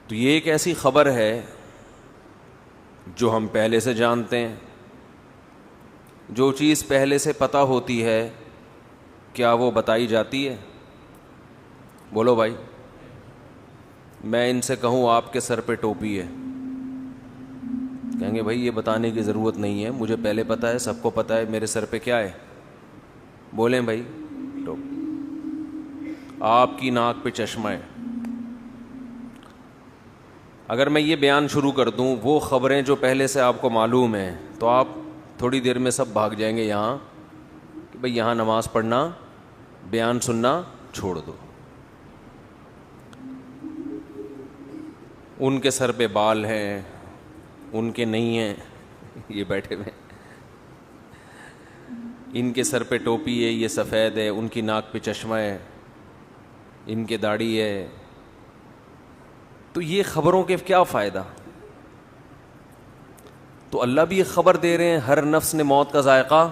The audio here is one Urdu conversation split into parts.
تو یہ ایک ایسی خبر ہے جو ہم پہلے سے جانتے ہیں. جو چیز پہلے سے پتہ ہوتی ہے کیا وہ بتائی جاتی ہے؟ بولو بھائی. میں ان سے کہوں آپ کے سر پہ ٹوپی ہے, کہیں گے بھائی یہ بتانے کی ضرورت نہیں ہے, مجھے پہلے پتہ ہے, سب کو پتہ ہے میرے سر پہ کیا ہے. بولیں بھائی ٹوپی. آپ کی ناک پہ چشمہ ہے. اگر میں یہ بیان شروع کر دوں وہ خبریں جو پہلے سے آپ کو معلوم ہیں, تو آپ تھوڑی دیر میں سب بھاگ جائیں گے یہاں کہ بھئی یہاں نماز پڑھنا, بیان سننا چھوڑ دو. ان کے سر پہ بال ہیں, ان کے نہیں ہیں, یہ بیٹھے ہوئے, ان کے سر پہ ٹوپی ہے, یہ سفید ہے, ان کی ناک پہ چشمہ ہے, ان کے داڑھی ہے. تو یہ خبروں کے کیا فائدہ؟ تو اللہ بھی ایک خبر دے رہے ہیں, ہر نفس نے موت کا ذائقہ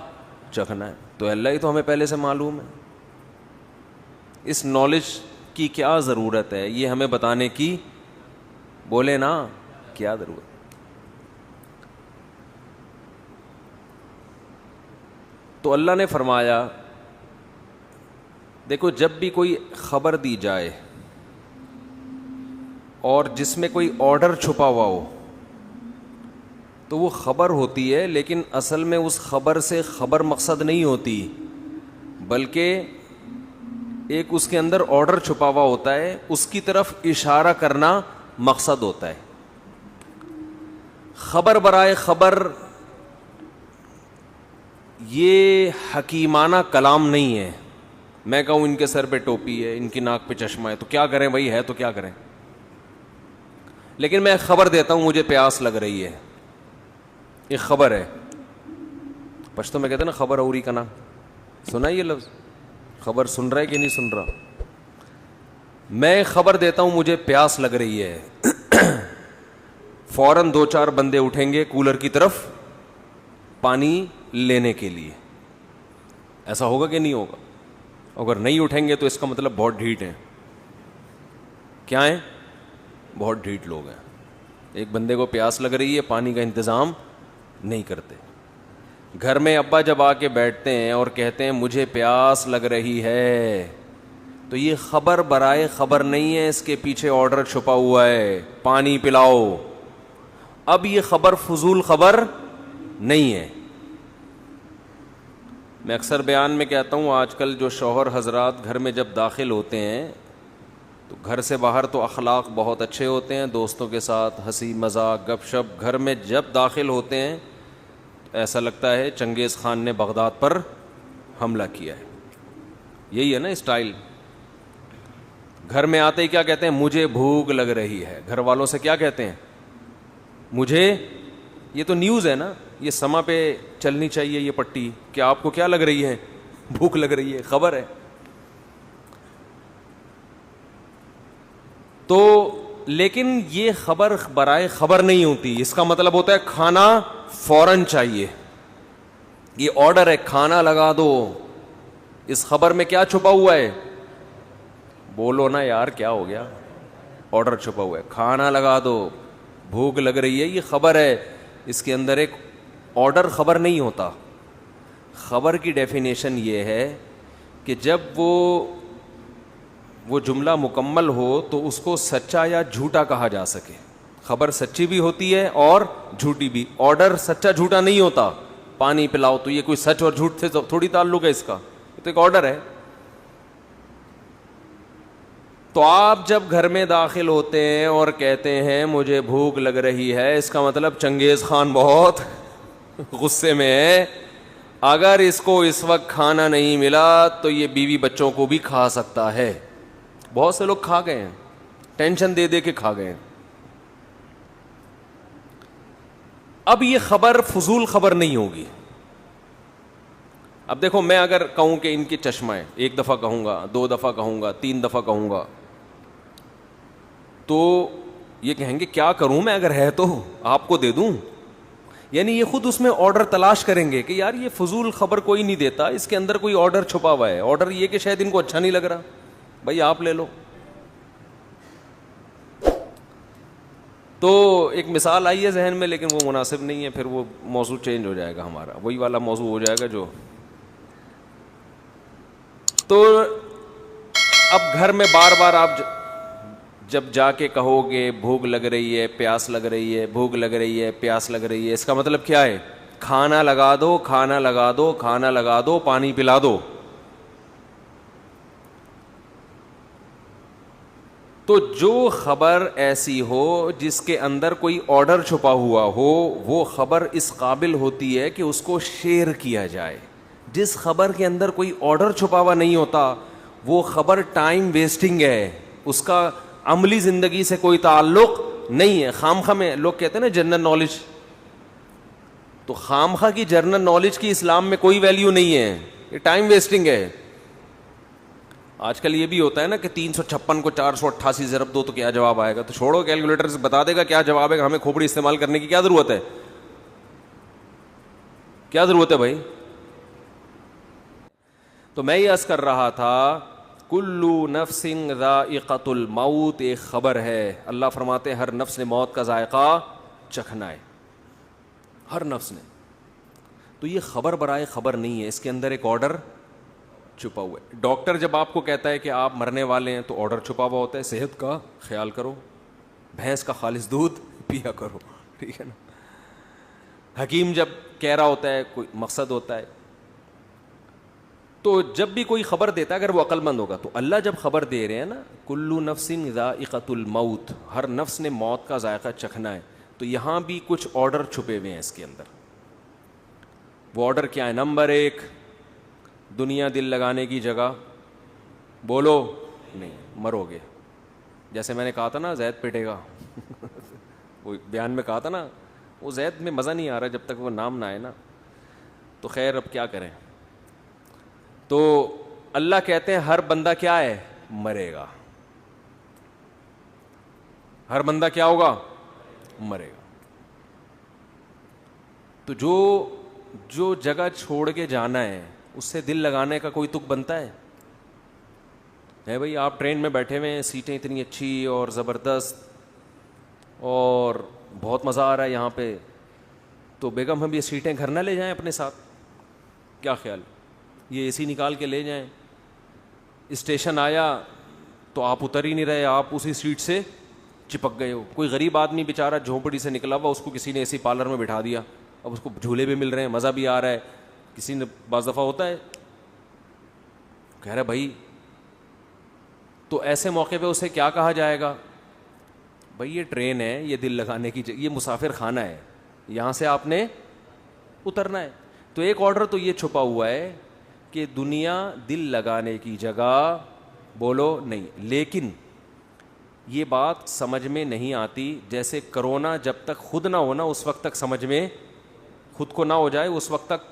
چکھنا ہے. تو اللہ ہی تو ہمیں پہلے سے معلوم ہے. اس نالج کی کیا ضرورت ہے, یہ ہمیں بتانے کی, بولے نا, کیا ضرورت. تو اللہ نے فرمایا دیکھو جب بھی کوئی خبر دی جائے اور جس میں کوئی آرڈر چھپا ہوا ہو تو وہ خبر ہوتی ہے, لیکن اصل میں اس خبر سے خبر مقصد نہیں ہوتی, بلکہ ایک اس کے اندر آرڈر چھپا ہوا ہوتا ہے, اس کی طرف اشارہ کرنا مقصد ہوتا ہے. خبر برائے خبر یہ حکیمانہ کلام نہیں ہے. میں کہوں ان کے سر پہ ٹوپی ہے, ان کی ناک پہ چشمہ ہے, تو کیا کریں بھائی, ہے تو کیا کریں. لیکن میں خبر دیتا ہوں مجھے پیاس لگ رہی ہے, ایک خبر ہے. پشتو میں کہتے ہیں نا خبر اوری کا نام سنا یہ لفظ, خبر سن رہا ہے کہ نہیں سن رہا. میں خبر دیتا ہوں مجھے پیاس لگ رہی ہے, فوراً 2-4 بندے اٹھیں گے کولر کی طرف پانی لینے کے لیے. ایسا ہوگا کہ نہیں ہوگا؟ اگر نہیں اٹھیں گے تو اس کا مطلب بہت ڈھیٹ ہیں. کیا ہیں؟ بہت ڈھیٹ لوگ ہیں. ایک بندے کو پیاس لگ رہی ہے, پانی کا انتظام نہیں کرتے. گھر میں ابا جب آ کے بیٹھتے ہیں اور کہتے ہیں مجھے پیاس لگ رہی ہے, تو یہ خبر برائے خبر نہیں ہے, اس کے پیچھے آرڈر چھپا ہوا ہے, پانی پلاؤ. اب یہ خبر فضول خبر نہیں ہے. میں اکثر بیان میں کہتا ہوں آج کل جو شوہر حضرات گھر میں جب داخل ہوتے ہیں تو گھر سے باہر تو اخلاق بہت اچھے ہوتے ہیں, دوستوں کے ساتھ ہنسی مذاق گپ شپ. گھر میں جب داخل ہوتے ہیں تو ایسا لگتا ہے چنگیز خان نے بغداد پر حملہ کیا ہے. یہی ہے نا اسٹائل. گھر میں آتے ہی کیا کہتے ہیں, مجھے بھوک لگ رہی ہے. گھر والوں سے کیا کہتے ہیں, مجھے, یہ تو نیوز ہے نا, یہ سما پہ چلنی چاہیے یہ پٹی, کہ آپ کو کیا لگ رہی ہے, بھوک لگ رہی ہے, خبر ہے. تو لیکن یہ خبر برائے خبر نہیں ہوتی, اس کا مطلب ہوتا ہے کھانا فوراً چاہیے. یہ آرڈر ہے, کھانا لگا دو. اس خبر میں کیا چھپا ہوا ہے, بولو نا یار کیا ہو گیا, آرڈر چھپا ہوا ہے, کھانا لگا دو, بھوک لگ رہی ہے. یہ خبر ہے, اس کے اندر ایک آرڈر خبر نہیں ہوتا. خبر کی ڈیفینیشن یہ ہے کہ جب وہ جملہ مکمل ہو تو اس کو سچا یا جھوٹا کہا جا سکے. خبر سچی بھی ہوتی ہے اور جھوٹی بھی. آرڈر سچا جھوٹا نہیں ہوتا. پانی پلاؤ, تو یہ کوئی سچ اور جھوٹ سے تھوڑی تعلق ہے اس کا, یہ تو ایک آرڈر ہے. تو آپ جب گھر میں داخل ہوتے ہیں اور کہتے ہیں مجھے بھوک لگ رہی ہے, اس کا مطلب چنگیز خان بہت غصے میں ہے. اگر اس کو اس وقت کھانا نہیں ملا تو یہ بیوی بچوں کو بھی کھا سکتا ہے. بہت سے لوگ کھا گئے ہیں, ٹینشن دے دے کے کھا گئے ہیں. اب یہ خبر فضول خبر نہیں ہوگی. اب دیکھو میں اگر کہوں کہ ان کی چشمہ ہے, 1 دفعہ کہوں گا, 2 دفعہ کہوں گا, 3 دفعہ کہوں گا, تو یہ کہیں گے کیا کروں میں, اگر ہے تو آپ کو دے دوں. یعنی یہ خود اس میں آرڈر تلاش کریں گے کہ یار یہ فضول خبر کوئی نہیں دیتا, اس کے اندر کوئی آرڈر چھپا ہوا ہے. آرڈر یہ کہ شاید ان کو اچھا نہیں لگ رہا, بھائی آپ لے لو. تو ایک مثال آئی ہے ذہن میں لیکن وہ مناسب نہیں ہے, پھر وہ موضوع چینج ہو جائے گا ہمارا, وہی والا موضوع ہو جائے گا جو. تو اب گھر میں بار بار آپ جب جا کے کہو گے بھوک لگ رہی ہے, پیاس لگ رہی ہے, بھوک لگ رہی ہے, پیاس لگ رہی ہے, اس کا مطلب کیا ہے؟ کھانا لگا دو, کھانا لگا دو, کھانا لگا دو, پانی پلا دو. تو جو خبر ایسی ہو جس کے اندر کوئی آرڈر چھپا ہوا ہو, وہ خبر اس قابل ہوتی ہے کہ اس کو شیئر کیا جائے. جس خبر کے اندر کوئی آرڈر چھپا ہوا نہیں ہوتا وہ خبر ٹائم ویسٹنگ ہے, اس کا عملی زندگی سے کوئی تعلق نہیں ہے. خامخواہ میں لوگ کہتے ہیں نا جنرل نالج, تو خامخواہ کی جنرل نالج کی اسلام میں کوئی ویلیو نہیں ہے, یہ ٹائم ویسٹنگ ہے. آج کل یہ بھی ہوتا ہے نا کہ 356 کو 488 ضرب دو تو کیا جواب آئے گا, تو چھوڑو کیلکولیٹر سے بتا دے گا کیا جواب ہے, ہمیں کھوپڑی استعمال کرنے کی کیا ضرورت ہے, کیا ضرورت ہے بھائی. تو میں یہ عرض کر رہا تھا کلو نفس ذائقۃ الموت, ایک خبر ہے, اللہ فرماتے ہیں ہر نفس نے موت کا ذائقہ چکھنا ہے, ہر نفس نے. تو یہ خبر برائے خبر نہیں ہے, اس کے اندر ایک آرڈر چھپا ہوا ہے. ڈاکٹر جب آپ کو کہتا ہے کہ آپ مرنے والے ہیں تو آرڈر چھپا ہوا ہوتا ہے, صحت کا خیال کرو, بھینس کا خالص دودھ پیا کرو, ٹھیک ہے نا. حکیم جب کہہ رہا ہوتا ہے کوئی مقصد ہوتا ہے. تو جب بھی کوئی خبر دیتا ہے اگر وہ عقل مند ہوگا, تو اللہ جب خبر دے رہے ہیں نا کلو نفس ذائقۃ الموت, ہر نفس نے موت کا ذائقہ چکھنا ہے, تو یہاں بھی کچھ آرڈر چھپے ہوئے ہیں اس کے اندر. وہ آرڈر کیا ہے؟ نمبر 1, دنیا دل لگانے کی جگہ, بولو نہیں, مرو گے. جیسے میں نے کہا تھا نا زید پٹے گا وہ بیان میں کہا تھا نا, وہ زید میں مزہ نہیں آ رہا جب تک وہ نام نہ آئے نا. تو خیر اب کیا کریں. تو اللہ کہتے ہیں ہر بندہ کیا ہے؟ مرے گا. ہر بندہ کیا ہوگا؟ مرے گا. تو جو جگہ چھوڑ کے جانا ہے اس سے دل لگانے کا کوئی تک بنتا ہے بھائی. آپ ٹرین میں بیٹھے ہوئے ہیں, سیٹیں اتنی اچھی اور زبردست اور بہت مزہ آ رہا ہے یہاں پہ, تو بیگم ہم یہ سیٹیں گھر نہ لے جائیں اپنے ساتھ, کیا خیال؟ یہ اے سی نکال کے لے جائیں. اسٹیشن آیا تو آپ اتر ہی نہیں رہے, آپ اسی سیٹ سے چپک گئے ہو. کوئی غریب آدمی بیچارہ جھونپڑی سے نکلا ہوا, اس کو کسی نے اے سی پارلر میں بٹھا دیا, اب اس کو جھولے بھی مل رہے ہیں, مزہ بھی آ رہا ہے. کسی نے بعض دفعہ ہوتا ہے کہہ رہا بھائی, تو ایسے موقع پہ اسے کیا کہا جائے گا؟ بھائی یہ ٹرین ہے, یہ دل لگانے کی یہ مسافر خانہ ہے, یہاں سے آپ نے اترنا ہے. تو ایک آرڈر تو یہ چھپا ہوا ہے کہ دنیا دل لگانے کی جگہ, بولو نہیں. لیکن یہ بات سمجھ میں نہیں آتی, جیسے کرونا جب تک خود نہ ہونا اس وقت تک سمجھ میں, خود کو نہ ہو جائے اس وقت تک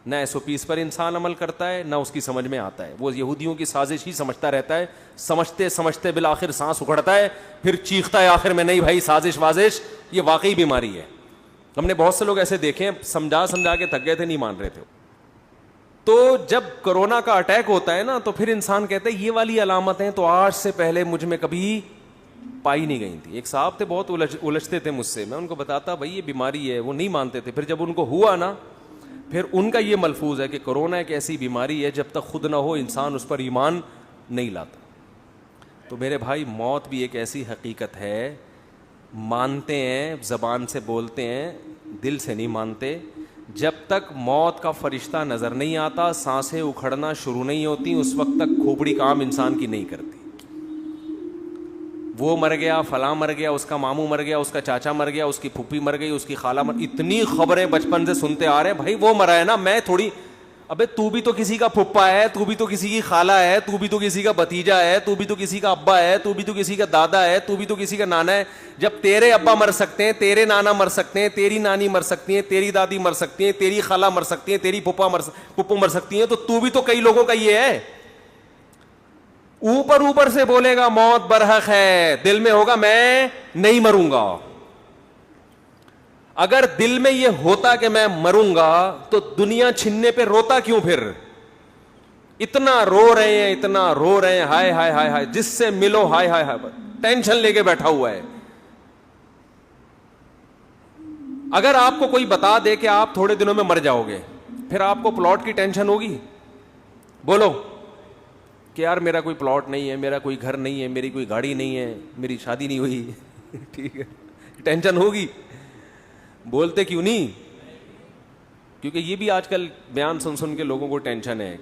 نہ SOPs پر انسان عمل کرتا ہے, نہ اس کی سمجھ میں آتا ہے. وہ یہودیوں کی سازش ہی سمجھتا رہتا ہے, سمجھتے سمجھتے بالآخر سانس اکھڑتا ہے, پھر چیختا ہے آخر میں نہیں بھائی سازش وازش یہ واقعی بیماری ہے. ہم نے بہت سے لوگ ایسے دیکھے ہیں, سمجھا کے تھک گئے تھے, نہیں مان رہے تھے. تو جب کرونا کا اٹیک ہوتا ہے نا تو پھر انسان کہتا ہے یہ والی علامتیں تو آج سے پہلے مجھ میں کبھی پائی نہیں گئی تھی. ایک صاحب تھے بہت الجھتے تھے مجھ سے, میں ان کو بتاتا بھائی یہ بیماری ہے, وہ نہیں مانتے تھے. پھر جب ان کو ہوا نا, پھر ان کا یہ ملفوظ ہے کہ کرونا ایک ایسی بیماری ہے جب تک خود نہ ہو انسان اس پر ایمان نہیں لاتا. تو میرے بھائی موت بھی ایک ایسی حقیقت ہے, مانتے ہیں زبان سے بولتے ہیں, دل سے نہیں مانتے. جب تک موت کا فرشتہ نظر نہیں آتا, سانسیں اکھڑنا شروع نہیں ہوتی, اس وقت تک کھوپڑی کام انسان کی نہیں کرتی. وہ مر گیا, فلاں مر گیا, اس کا ماموں مر گیا, اس کا چاچا مر گیا, اس کی پھوپھی مر گئی, اس کی خالہ مر, اتنی خبریں بچپن سے سنتے آ رہے ہیں. بھائی وہ مرا ہے نا, میں تھوڑی, ابے تو بھی تو کسی کا پھپھا ہے, تو بھی تو کسی کی خالہ ہے, تو بھی تو کسی کا بھتیجا ہے, تو بھی تو کسی کا ابا ہے, تو بھی تو کسی کا دادا ہے, تو بھی تو کسی کا نانا ہے. جب تیرے ابا مر سکتے ہیں, تیرے نانا مر سکتے ہیں, تیری نانی مر سکتی ہیں, تیری دادی مر سکتی ہیں, تیری خالہ مر سکتی ہیں, تیری پھپھو مر سکتی ہیں, تو بھی تو کئی لوگوں کا یہ ہے. اوپر سے بولے گا موت برحق ہے, دل میں ہوگا میں نہیں مروں گا. اگر دل میں یہ ہوتا کہ میں مروں گا تو دنیا چھننے پہ روتا کیوں پھر؟ اتنا رو رہے ہیں, اتنا رو رہے ہیں, ہائے ہائے ہائے ہائے, جس سے ملو ہائے ہائے ہائے, ٹینشن لے کے بیٹھا ہوا ہے. اگر آپ کو کوئی بتا دے کہ آپ تھوڑے دنوں میں مر جاؤ گے, پھر آپ کو پلاٹ کی ٹینشن ہوگی؟ بولو کہ یار میرا کوئی پلاٹ نہیں ہے, میرا کوئی گھر نہیں ہے, میری کوئی گاڑی نہیں ہے, میری شادی نہیں ہوئی. ٹھیک ہے, ٹینشن ہوگی؟ بولتے کیوں نہیں؟ کیونکہ یہ بھی آج کل بیان سن سن کے لوگوں کو ٹینشن ہے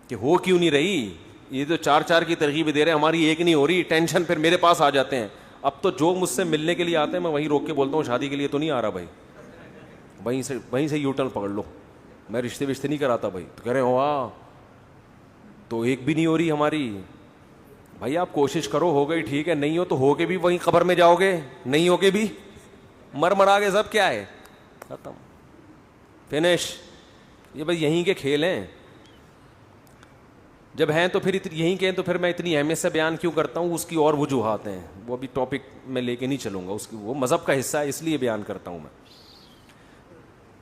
کہ ہو کیوں نہیں رہی, یہ تو چار چار کی ترغیب دے رہے ہیں, ہماری ایک نہیں ہو رہی. ٹینشن پھر میرے پاس آ جاتے ہیں. اب تو جو مجھ سے ملنے کے لیے آتے ہیں میں وہیں روک کے بولتا ہوں شادی کے لیے تو نہیں آ رہا بھائی, وہیں سے یو ٹرن پکڑ لو, میں رشتے وشتے نہیں کراتا بھائی. تو کہہ رہے ہو تو ایک بھی نہیں ہو رہی ہماری. بھائی آپ کوشش کرو, ہو گئی ٹھیک ہے, نہیں ہو تو ہو کے بھی وہیں قبر میں جاؤ گے, نہیں ہو کے بھی مرا کے سب کیا ہے, ختم, فنش. یہ بھائی یہیں کے کھیل ہیں. جب ہیں تو پھر یہیں کے ہیں تو پھر میں اتنی اہمیت سے بیان کیوں کرتا ہوں؟ اس کی اور وجوہات ہیں, وہ ابھی ٹاپک میں لے کے نہیں چلوں گا, اس کی وہ مذہب کا حصہ ہے اس لیے بیان کرتا ہوں. میں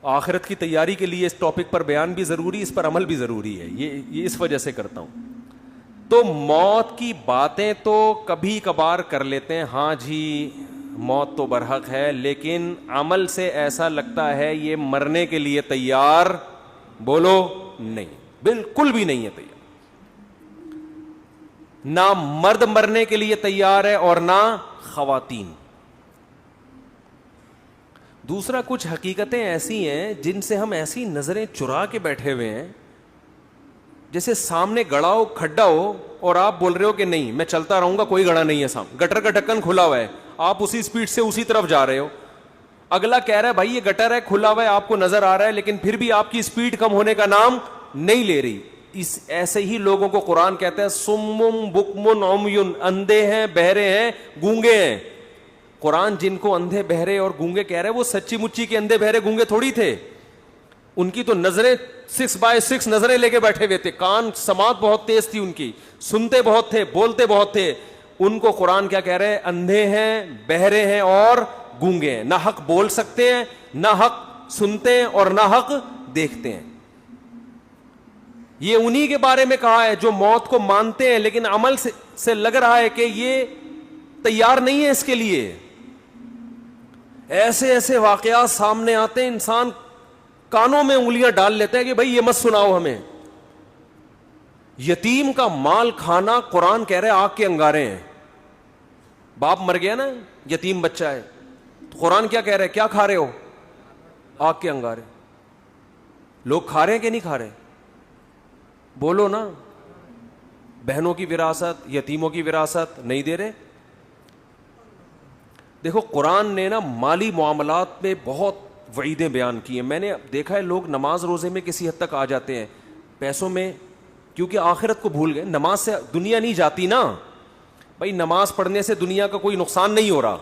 آخرت کی تیاری کے لیے اس ٹاپک پر بیان بھی ضروری, اس پر عمل بھی ضروری ہے, یہ اس وجہ سے کرتا ہوں. تو موت کی باتیں تو کبھی کبھار کر لیتے ہیں, ہاں جی موت تو برحق ہے, لیکن عمل سے ایسا لگتا ہے یہ مرنے کے لیے تیار, بولو نہیں, بالکل بھی نہیں ہے تیار. نہ مرد مرنے کے لیے تیار ہے اور نہ خواتین. دوسرا, کچھ حقیقتیں ایسی ہیں جن سے ہم ایسی نظریں چرا کے بیٹھے ہوئے ہیں, جیسے سامنے گڑا ہو, کھڈا ہو, اور آپ بول رہے ہو کہ نہیں میں چلتا رہوں گا, کوئی گڑا نہیں ہے سامنے, گٹر کا ڈھکن کھلا ہوا ہے, آپ اسی سپیڈ سے اسی طرف جا رہے ہو. اگلا کہہ رہا ہے بھائی یہ گٹر ہے, کھلا ہوا ہے, آپ کو نظر آ رہا ہے, لیکن پھر بھی آپ کی سپیڈ کم ہونے کا نام نہیں لے رہی. ایسے ہی لوگوں کو قرآن کہتا ہے سمم بکمن عمیون, اندھے ہیں, بہرے ہیں, گونگے ہیں. قرآن جن کو اندھے بہرے اور گونگے کہہ رہے ہیں وہ سچی مچی کے اندھے بہرے گونگے تھوڑی تھے. ان کی تو نظریں 6x6 نظریں لے کے بیٹھے ہوئے تھے, کان سماعت بہت تیز تھی ان کی, سنتے بہت تھے, بولتے بہت تھے. ان کو قرآن کیا کہہ رہے ہیں؟ اندھے ہیں, بہرے ہیں اور گونگے ہیں. نہ حق بول سکتے ہیں, نہ حق سنتے ہیں, اور نہ حق دیکھتے ہیں. یہ انہی کے بارے میں کہا ہے جو موت کو مانتے ہیں لیکن عمل سے لگ رہا ہے کہ یہ تیار نہیں ہے اس کے لیے. ایسے ایسے واقعات سامنے آتے ہیں, انسان کانوں میں انگلیاں ڈال لیتے ہیں کہ بھائی یہ مت سناؤ ہمیں. یتیم کا مال کھانا, قرآن کہہ رہے آگ کے انگارے ہیں. باپ مر گیا نا, یتیم بچہ ہے, تو قرآن کیا کہہ رہے, کیا کھا رہے ہو؟ آگ کے انگارے. لوگ کھا رہے ہیں کہ نہیں کھا رہے؟ بولو نا. بہنوں کی وراثت, یتیموں کی وراثت نہیں دے رہے. دیکھو قرآن نے نا مالی معاملات میں بہت وعیدیں بیان کی ہیں. میں نے دیکھا ہے لوگ نماز روزے میں کسی حد تک آ جاتے ہیں, پیسوں میں, کیونکہ آخرت کو بھول گئے. نماز سے دنیا نہیں جاتی نا بھائی, نماز پڑھنے سے دنیا کا کوئی نقصان نہیں ہو رہا,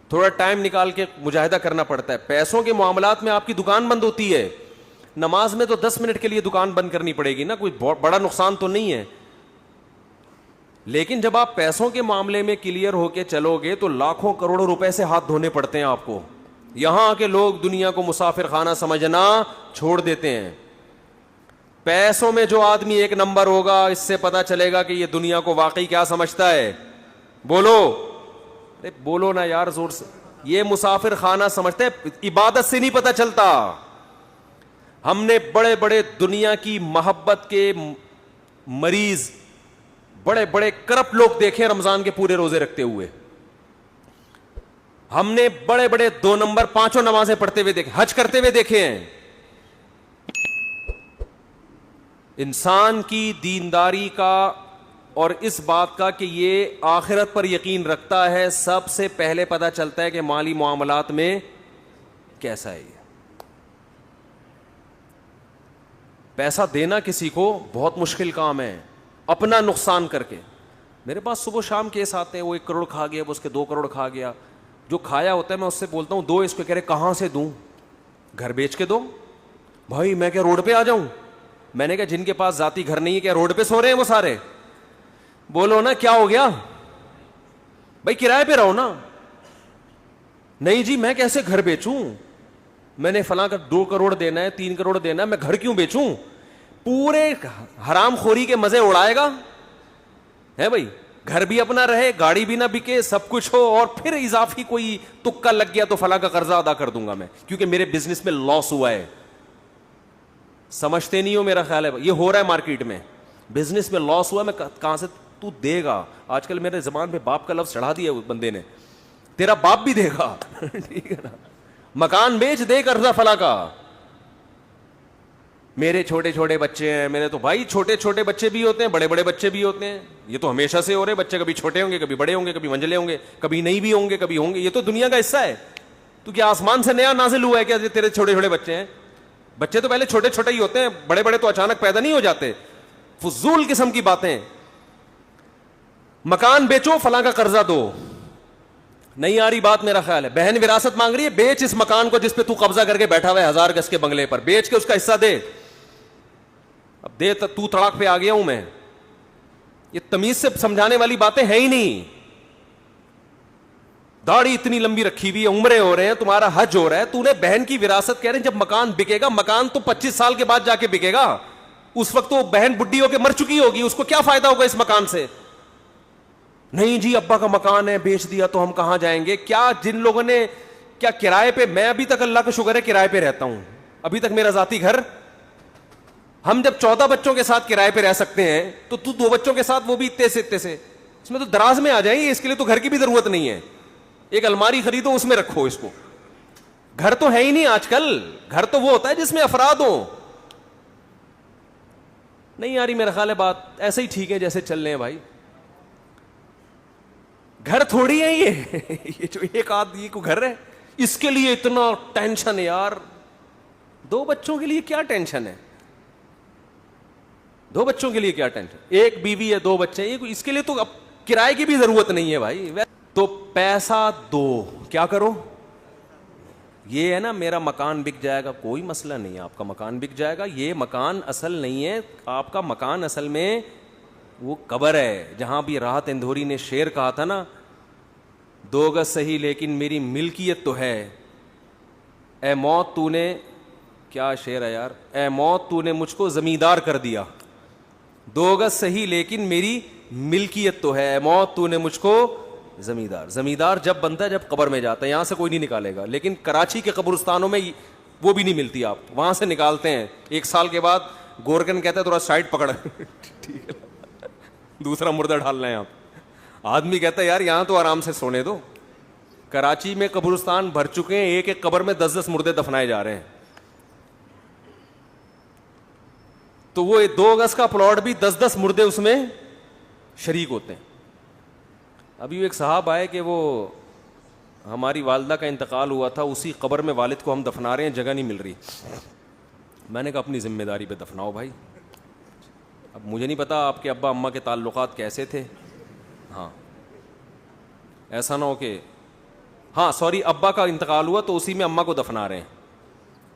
تھوڑا ٹائم نکال کے مجاہدہ کرنا پڑتا ہے. پیسوں کے معاملات میں آپ کی دکان بند ہوتی ہے, نماز میں تو 10 منٹ کے لیے دکان بند کرنی پڑے گی نا, کوئی بڑا نقصان تو نہیں ہے. لیکن جب آپ پیسوں کے معاملے میں کلیئر ہو کے چلو گے تو لاکھوں کروڑوں روپے سے ہاتھ دھونے پڑتے ہیں آپ کو. یہاں کے لوگ دنیا کو مسافر خانہ سمجھنا چھوڑ دیتے ہیں. پیسوں میں جو آدمی ایک نمبر ہوگا, اس سے پتا چلے گا کہ یہ دنیا کو واقعی کیا سمجھتا ہے. بولو, بولو نا یار زور سے. یہ مسافر خانہ سمجھتے ہیں, عبادت سے نہیں پتا چلتا. ہم نے بڑے بڑے دنیا کی محبت کے مریض, بڑے بڑے کرپٹ لوگ دیکھے رمضان کے پورے روزے رکھتے ہوئے. ہم نے بڑے بڑے 2 نمبر 5 نمازیں پڑھتے ہوئے دیکھے, حج کرتے ہوئے دیکھے ہیں. انسان کی دینداری کا اور اس بات کا کہ یہ آخرت پر یقین رکھتا ہے, سب سے پہلے پتا چلتا ہے کہ مالی معاملات میں کیسا ہے. پیسہ دینا کسی کو بہت مشکل کام ہے, اپنا نقصان کر کے. میرے پاس صبح شام کیس آتے ہیں, وہ 1 کروڑ کھا گیا, وہ اس کے 2 کروڑ کھا گیا. جو کھایا ہوتا ہے میں اس سے بولتا ہوں دو, اس کو کہہ رہے کہاں سے دوں, گھر بیچ کے دو. بھائی میں کیا روڈ پہ آ جاؤں؟ میں نے کہا جن کے پاس ذاتی گھر نہیں ہے کیا روڈ پہ سو رہے ہیں وہ سارے؟ بولو نا کیا ہو گیا بھائی, کرائے پہ رہو نا. نہیں جی میں کیسے گھر بیچوں, میں نے فلاں کا 2 کروڑ دینا ہے, 3 کروڑ دینا ہے, میں گھر کیوں بیچوں؟ پورے حرام خوری کے مزے اڑائے گا ہے بھائی. گھر بھی اپنا رہے, گاڑی بھی نہ بکے, سب کچھ ہو, اور پھر اضافی کوئی تکا لگ گیا تو فلاں کا قرضہ ادا کر دوں گا میں کیونکہ میرے بزنس میں لاس ہوا ہے. سمجھتے نہیں ہو, میرا خیال ہے یہ ہو رہا ہے مارکیٹ میں, بزنس میں لاس ہوا, میں کہاں سے تو دے گا. آج کل میرے زبان پہ باپ کا لفظ چڑھا دیا اس بندے نے, تیرا باپ بھی دے گا. ٹھیک ہے نا, مکان بیچ دے قرضہ فلاں کا. میرے چھوٹے چھوٹے بچے ہیں, میرے تو بھائی چھوٹے چھوٹے بچے بھی ہوتے ہیں, بڑے بڑے بچے بھی ہوتے ہیں. یہ تو ہمیشہ سے ہو رہے, بچے کبھی چھوٹے ہوں گے, کبھی بڑے ہوں گے, کبھی منجلے ہوں گے, کبھی نہیں بھی ہوں گے, کبھی ہوں گے. یہ تو دنیا کا حصہ ہے. تو کیا آسمان سے نیا نازل ہوا ہے کیا تیرے چھوٹے چھوٹے بچے ہیں؟ بچے تو پہلے چھوٹے چھوٹے ہی ہوتے ہیں, بڑے بڑے تو اچانک پیدا نہیں ہو جاتے. فضول قسم کی باتیں. مکان بیچو, فلاں کا قرضہ دو. نہیں آ رہی بات میرا خیال ہے. بہن وراثت مانگ رہی ہے, بیچ اس مکان کو جس پہ تو قبضہ کر کے بیٹھا ہوا ہے 1000 گز کے بنگلے پر, بیچ کے اس کا حصہ دے. اب دے تو تڑاک پہ آ گیا ہوں میں. یہ تمیز سے سمجھانے والی باتیں ہیں ہی نہیں. داڑھی اتنی لمبی رکھی ہوئی ہے, عمریں ہو رہے ہیں, تمہارا حج ہو رہا ہے, تو نے بہن کی وراثت کہہ رہے ہیں. جب مکان بکے گا, مکان تو 25 سال کے بعد جا کے بکے گا, اس وقت تو بہن بڈھی ہو کے مر چکی ہوگی, اس کو کیا فائدہ ہوگا اس مکان سے؟ نہیں جی ابا کا مکان ہے, بیچ دیا تو ہم کہاں جائیں گے. کیا جن لوگوں نے کیا کرائے پہ, میں ابھی تک اللہ کا شکر ہے کرائے پہ رہتا ہوں, ابھی تک میرا ذاتی گھر. ہم جب 14 بچوں کے ساتھ کرائے پہ رہ سکتے ہیں تو 2 بچوں کے ساتھ وہ بھی اتنے سے اس میں تو دراز میں آ جائیں گے. اس کے لیے تو گھر کی بھی ضرورت نہیں ہے. ایک الماری خریدو, اس میں رکھو اس کو. گھر تو ہے ہی نہیں آج کل. گھر تو وہ ہوتا ہے جس میں افراد ہوں. نہیں آ رہی میرا خیال ہے بات. ایسے ہی ٹھیک ہے جیسے چل رہے ہیں بھائی. گھر تھوڑی ہے یہ جو ایک آدمی کو گھر ہے, اس کے لیے اتنا ٹینشن ہے یار. 2 بچوں کے لیے کیا ٹینشن ہے؟ 2 بچوں کے لیے کیا ٹینشن؟ ایک بیوی ہے, 2 بچے ہیں, اس کے لیے تو اب کرائے کی بھی ضرورت نہیں ہے بھائی. تو پیسہ دو, کیا کرو؟ یہ ہے نا میرا مکان بک جائے گا, کوئی مسئلہ نہیں ہے, آپ کا مکان بک جائے گا. یہ مکان اصل نہیں ہے آپ کا. مکان اصل میں وہ قبر ہے. جہاں بھی راحت اندھوری نے شعر کہا تھا نا, 2 گز صحیح لیکن میری ملکیت تو ہے. اے موت تو نے, کیا شعر ہے یار, اے موت تو نے مجھ کو زمیندار کر دیا. 2 گز صحیح لیکن میری ملکیت تو ہے. اے موت تو نے مجھ کو زمیندار. زمیندار جب بنتا ہے جب قبر میں جاتا ہے, یہاں سے کوئی نہیں نکالے گا. لیکن کراچی کے قبرستانوں میں وہ بھی نہیں ملتی, آپ وہاں سے نکالتے ہیں 1 سال کے بعد. گورکن کہتا ہے تھوڑا سائڈ پکڑ, ٹھیک ہے, دوسرا مردہ ڈالنا ہے آپ. آدمی کہتا ہے یار یہاں تو آرام سے سونے دو. کراچی میں قبرستان بھر چکے ہیں, ایک ایک قبر میں 10-10 مردے دفنائے جا رہے ہیں. تو وہ 2 گز کا پلاٹ بھی 10-10 مردے اس میں شریک ہوتے ہیں. ابھی ایک صاحب آئے کہ وہ ہماری والدہ کا انتقال ہوا تھا, اسی قبر میں والد کو ہم دفنا رہے ہیں, جگہ نہیں مل رہی. میں نے کہا اپنی ذمہ داری پہ دفناؤ بھائی. اب مجھے نہیں پتا آپ کے ابا اماں کے تعلقات کیسے تھے. ہاں ایسا نہ ہو کہ ہاں سوری ابا کا انتقال ہوا تو اسی میں اماں کو دفنا رہے ہیں.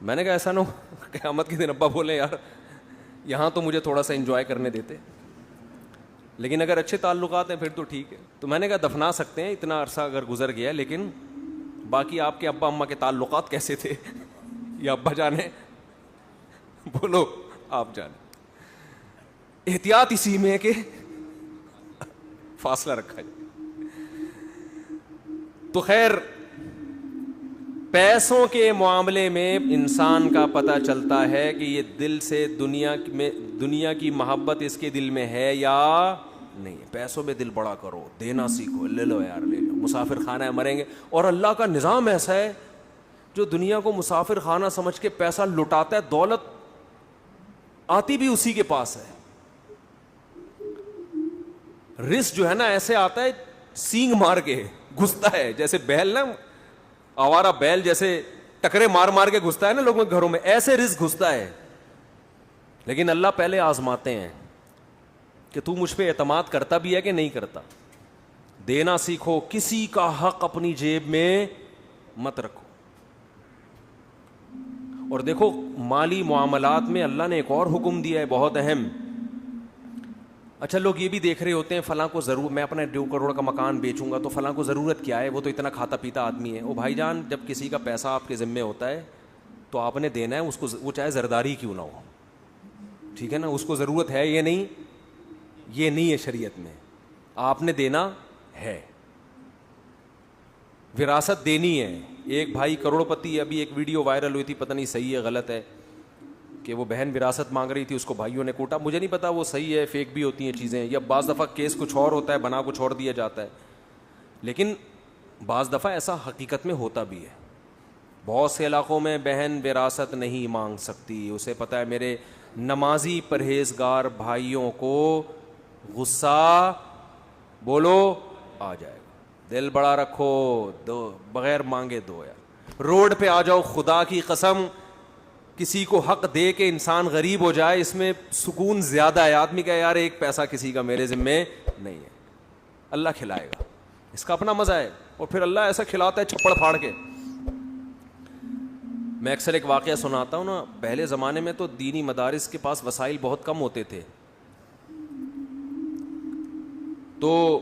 میں نے کہا ایسا نہ ہو قیامت کے دن ابا بولے یار یہاں تو مجھے تھوڑا سا انجوائے کرنے دیتے, لیکن اگر اچھے تعلقات ہیں پھر تو ٹھیک ہے. تو میں نے کہا دفنا سکتے ہیں, اتنا عرصہ اگر گزر گیا, لیکن باقی آپ کے ابا اماں کے تعلقات کیسے تھے یا ابا جانے, بولو آپ جانے. احتیاط اسی میں ہے کہ فاصلہ رکھا جائے. تو خیر پیسوں کے معاملے میں انسان کا پتہ چلتا ہے کہ یہ دل سے دنیا کی محبت اس کے دل میں ہے یا نہیں. پیسوں میں دل بڑا کرو, دینا سیکھو, لے لو یار لے لو, مسافر خانہ ہے مریں گے. اور اللہ کا نظام ایسا ہے جو دنیا کو مسافر خانہ سمجھ کے پیسہ لٹاتا ہے, دولت آتی بھی اسی کے پاس ہے. رزق جو ہے نا ایسے آتا ہے سینگ مار کے گھستا ہے, جیسے بیل نا, آوارہ بیل جیسے ٹکرے مار مار کے گھستا ہے نا لوگوں کے گھروں میں, ایسے رزق گھستا ہے. لیکن اللہ پہلے آزماتے ہیں کہ تو مجھ پہ اعتماد کرتا بھی ہے کہ نہیں کرتا. دینا سیکھو, کسی کا حق اپنی جیب میں مت رکھو. اور دیکھو مالی معاملات میں اللہ نے ایک اور حکم دیا ہے بہت اہم. اچھا لوگ یہ بھی دیکھ رہے ہوتے ہیں فلاں کو ضرور, میں اپنا 2 کروڑ کا مکان بیچوں گا تو فلاں کو ضرورت کیا ہے, وہ تو اتنا کھاتا پیتا آدمی ہے. او بھائی جان, جب کسی کا پیسہ آپ کے ذمے ہوتا ہے تو آپ نے دینا ہے اس کو, وہ چاہے زرداری کیوں نہ ہو, ٹھیک ہے نا. اس کو ضرورت ہے یہ نہیں ہے شریعت میں. آپ نے دینا ہے, وراثت دینی ہے. ایک بھائی کروڑ پتی, ابھی ایک ویڈیو وائرل ہوئی تھی, پتہ نہیں صحیح ہے غلط ہے, کہ وہ بہن وراثت مانگ رہی تھی, اس کو بھائیوں نے کوٹا. مجھے نہیں پتا وہ صحیح ہے, فیک بھی ہوتی ہیں چیزیں, یا بعض دفعہ کیس کچھ اور ہوتا ہے, بنا کچھ اور دیا جاتا ہے, لیکن بعض دفعہ ایسا حقیقت میں ہوتا بھی ہے. بہت سے علاقوں میں بہن وراثت نہیں مانگ سکتی, اسے پتہ ہے میرے نمازی پرہیزگار بھائیوں کو غصہ بولو آ جائے گا. دل بڑا رکھو, دو بغیر مانگے دو. یار روڈ پہ آ جاؤ, خدا کی قسم کسی کو حق دے کے انسان غریب ہو جائے, اس میں سکون زیادہ ہے. آدمی کا یار ایک پیسہ کسی کا میرے ذمے نہیں ہے, اللہ کھلائے گا, اس کا اپنا مزہ ہے. اور پھر اللہ ایسا کھلاتا ہے چھپڑ پھاڑ کے. میں اکثر ایک واقعہ سناتا ہوں نا, پہلے زمانے میں تو دینی مدارس کے پاس وسائل بہت کم ہوتے تھے, تو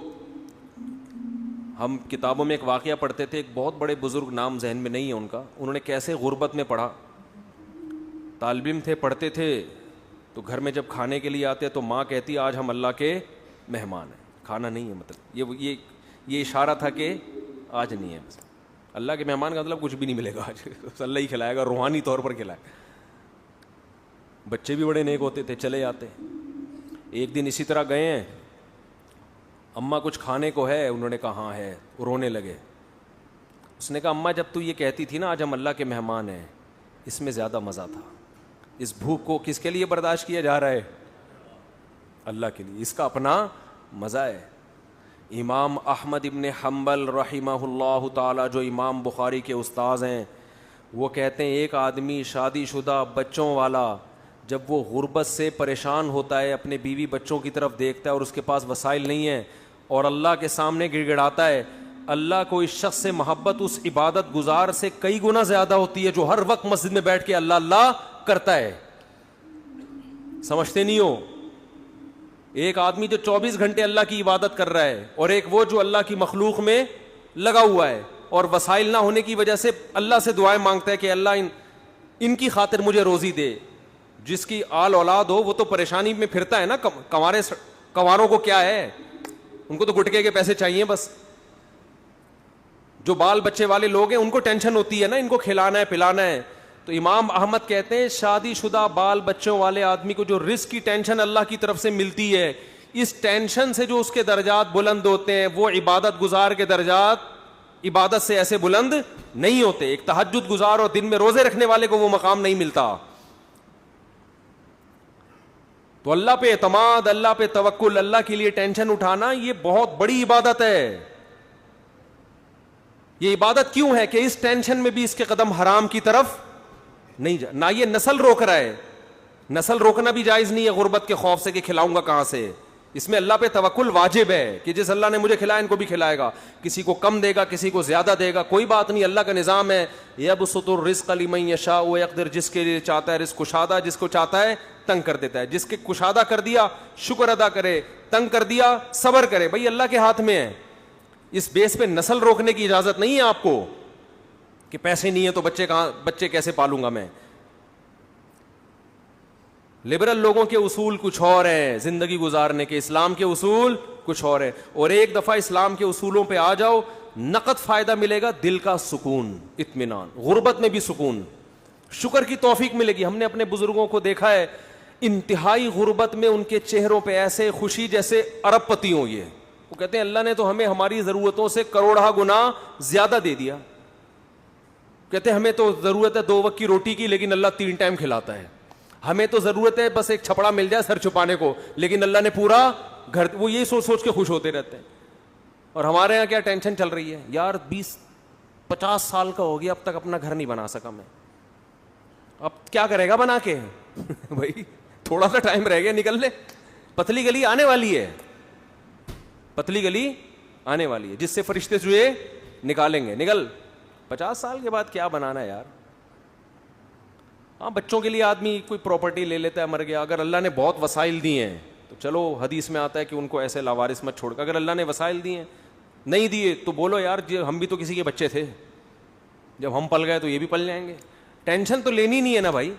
ہم کتابوں میں ایک واقعہ پڑھتے تھے. ایک بہت بڑے بزرگ, نام ذہن میں نہیں ہے ان کا, انہوں نے کیسے غربت میں پڑھا. طالب علم تھے, پڑھتے تھے, تو گھر میں جب کھانے کے لیے آتے تو ماں کہتی آج ہم اللہ کے مہمان ہیں, کھانا نہیں ہے. مطلب یہ اشارہ تھا کہ آج نہیں ہے. بس اللہ کے مہمان کا مطلب کچھ بھی نہیں ملے گا آج, اللہ ہی کھلائے گا, روحانی طور پر کھلائے. بچے بھی بڑے نیک ہوتے تھے, چلے جاتے. ایک دن اسی طرح گئے ہیں, اماں کچھ کھانے کو ہے؟ انہوں نے کہا ہاں ہے. رونے لگے. اس نے کہا اماں جب تو یہ کہتی تھی نا آج ہم اللہ کے مہمان ہیں, اس میں زیادہ مزہ تھا. اس بھوک کو کس کے لیے برداشت کیا جا رہا ہے؟ اللہ کے لیے. اس کا اپنا مزہ ہے. امام احمد ابن حنبل رحمہ اللہ تعالی, جو امام بخاری کے استاذ ہیں, وہ کہتے ہیں ایک آدمی شادی شدہ بچوں والا جب وہ غربت سے پریشان ہوتا ہے, اپنے بیوی بچوں کی طرف دیکھتا ہے اور اس کے پاس وسائل نہیں ہیں, اور اللہ کے سامنے گڑ گڑاتا ہے, اللہ کو اس شخص سے محبت اس عبادت گزار سے کئی گنا زیادہ ہوتی ہے جو ہر وقت مسجد میں بیٹھ کے اللہ اللہ کرتا ہے. سمجھتے نہیں ہو؟ ایک آدمی جو 24 گھنٹے اللہ کی عبادت کر رہا ہے, اور ایک وہ جو اللہ کی مخلوق میں لگا ہوا ہے, اور وسائل نہ ہونے کی وجہ سے اللہ سے دعائیں مانگتا ہے کہ اللہ ان کی خاطر مجھے روزی دے. جس کی آل اولاد ہو وہ تو پریشانی میں پھرتا ہے نا. کنواروں کو کیا ہے, ان کو تو گٹکے کے پیسے چاہیے بس. جو بال بچے والے لوگ ہیں ان کو ٹینشن ہوتی ہے نا, ان کو کھلانا ہے پلانا ہے. تو امام احمد کہتے ہیں شادی شدہ بال بچوں والے آدمی کو جو رزق کی ٹینشن اللہ کی طرف سے ملتی ہے, اس ٹینشن سے جو اس کے درجات بلند ہوتے ہیں, وہ عبادت گزار کے درجات عبادت سے ایسے بلند نہیں ہوتے. ایک تہجد گزار اور دن میں روزے رکھنے والے کو وہ مقام نہیں ملتا. تو اللہ پہ اعتماد, اللہ پہ توکل, اللہ کے لیے ٹینشن اٹھانا, یہ بہت بڑی عبادت ہے. یہ عبادت کیوں ہے کہ اس ٹینشن میں بھی اس کے قدم حرام کی طرف نہیں جا. نہ یہ نسل روک رہا ہے, نسل روکنا بھی جائز نہیں ہے غربت کے خوف سے کہ کھلاؤں گا کہاں سے. اس میں اللہ پہ توکل واجب ہے کہ جس اللہ نے مجھے کھلایا ان کو بھی کھلائے گا. کسی کو کم دے گا, کسی کو زیادہ دے گا, کوئی بات نہیں, اللہ کا نظام ہے. یبسط الرزق لمن یشاء ویقدر, جس کے لیے چاہتا ہے رزق کشادہ, جس کو چاہتا ہے تنگ کر دیتا ہے. جس کے کشادہ کر دیا شکر ادا کرے, تنگ کر دیا صبر کرے. بھائی اللہ کے ہاتھ میں ہے. اس بیس پہ نسل روکنے کی اجازت نہیں ہے آپ کو کہ پیسے نہیں ہیں تو بچے کیسے پالوں گا میں. لبرل لوگوں کے اصول کچھ اور ہیں زندگی گزارنے کے, اسلام کے اصول کچھ اور ہیں. اور ایک دفعہ اسلام کے اصولوں پہ آ جاؤ, نقد فائدہ ملے گا, دل کا سکون, اطمینان, غربت میں بھی سکون, شکر کی توفیق ملے گی. ہم نے اپنے بزرگوں کو دیکھا ہے انتہائی غربت میں ان کے چہروں پہ ایسے خوشی جیسے ارب پتی ہوں. یہ وہ کہتے ہیں اللہ نے تو ہمیں ہماری ضرورتوں سے کروڑہ گنا زیادہ دے دیا. کہتے ہیں ہمیں تو ضرورت ہے 2 وقت کی روٹی کی, لیکن اللہ 3 ٹائم کھلاتا ہے. ہمیں تو ضرورت ہے بس ایک چھپڑا مل جائے سر چھپانے کو, لیکن اللہ نے پورا گھر. وہ یہی سوچ سوچ کے خوش ہوتے رہتے ہیں. اور ہمارے یہاں کیا ٹینشن چل رہی ہے, یار 20-50 سال کا ہو گیا اب تک اپنا گھر نہیں بنا سکا میں, اب کیا کرے گا بنا کے. بھائی تھوڑا سا ٹائم رہ گیا, نکل لے. پتلی گلی آنے والی ہے, پتلی گلی آنے والی ہے جس سے فرشتے چوہے نکالیں گے. نکل. 50 سال کے بعد کیا بنانا ہے یار. ہاں بچوں کے لیے آدمی کوئی پراپرٹی لے لیتا ہے, مر گیا. اگر اللہ نے بہت وسائل دیے ہیں تو چلو حدیث میں آتا ہے کہ ان کو ایسے لاوارث مت چھوڑ کر. اگر اللہ نے وسائل دیے ہیں, نہیں دیے تو بولو یار ہم بھی تو کسی کے بچے تھے, جب ہم پل گئے تو یہ بھی پل جائیں گے. ٹینشن تو لینی نہیں ہے نا بھائی.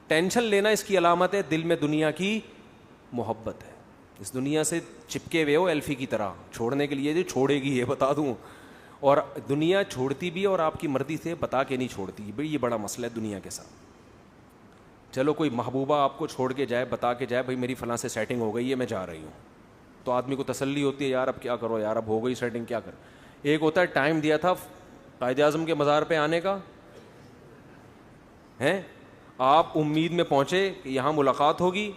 ٹینشن لینا اس کی علامت ہے دل میں دنیا کی محبت ہے. اس دنیا سے چپکے ہوئے ہو ایلفی کی طرح, چھوڑنے کے لیے جو چھوڑے گی یہ بتا دوں, اور دنیا چھوڑتی بھی اور آپ کی مرضی سے بتا کے نہیں چھوڑتی. بھئی یہ بڑا مسئلہ ہے دنیا کے ساتھ. چلو کوئی محبوبہ آپ کو چھوڑ کے جائے, بتا کے جائے بھائی میری فلاں سے سیٹنگ ہو گئی ہے میں جا رہی ہوں, تو آدمی کو تسلی ہوتی ہے یار اب کیا کرو یار, اب ہو گئی سیٹنگ کیا کر. ایک ہوتا ہے ٹائم دیا تھا قائد اعظم کے مزار پہ آنے کا, ہیں آپ امید میں پہنچے کہ یہاں ملاقات ہوگی,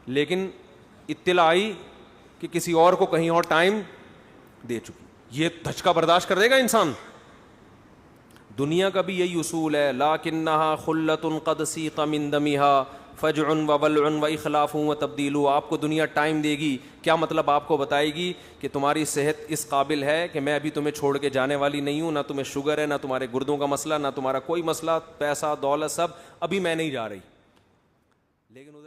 لیکن اطلاع آئی کہ کسی اور کو کہیں اور ٹائم دے چکی. یہ دھچکا برداشت کر دے گا انسان؟ دنیا کا بھی یہی اصول ہے, لاکنھا خلۃ قد سیق من دمھا فجع وبلع واخلاف وتبدیل. آپ کو دنیا ٹائم دے گی, کیا مطلب آپ کو بتائے گی کہ تمہاری صحت اس قابل ہے کہ میں ابھی تمہیں چھوڑ کے جانے والی نہیں ہوں, نہ تمہیں شوگر ہے, نہ تمہارے گردوں کا مسئلہ, نہ تمہارا کوئی مسئلہ, پیسہ دولت سب, ابھی میں نہیں جا رہی. لیکن ادھر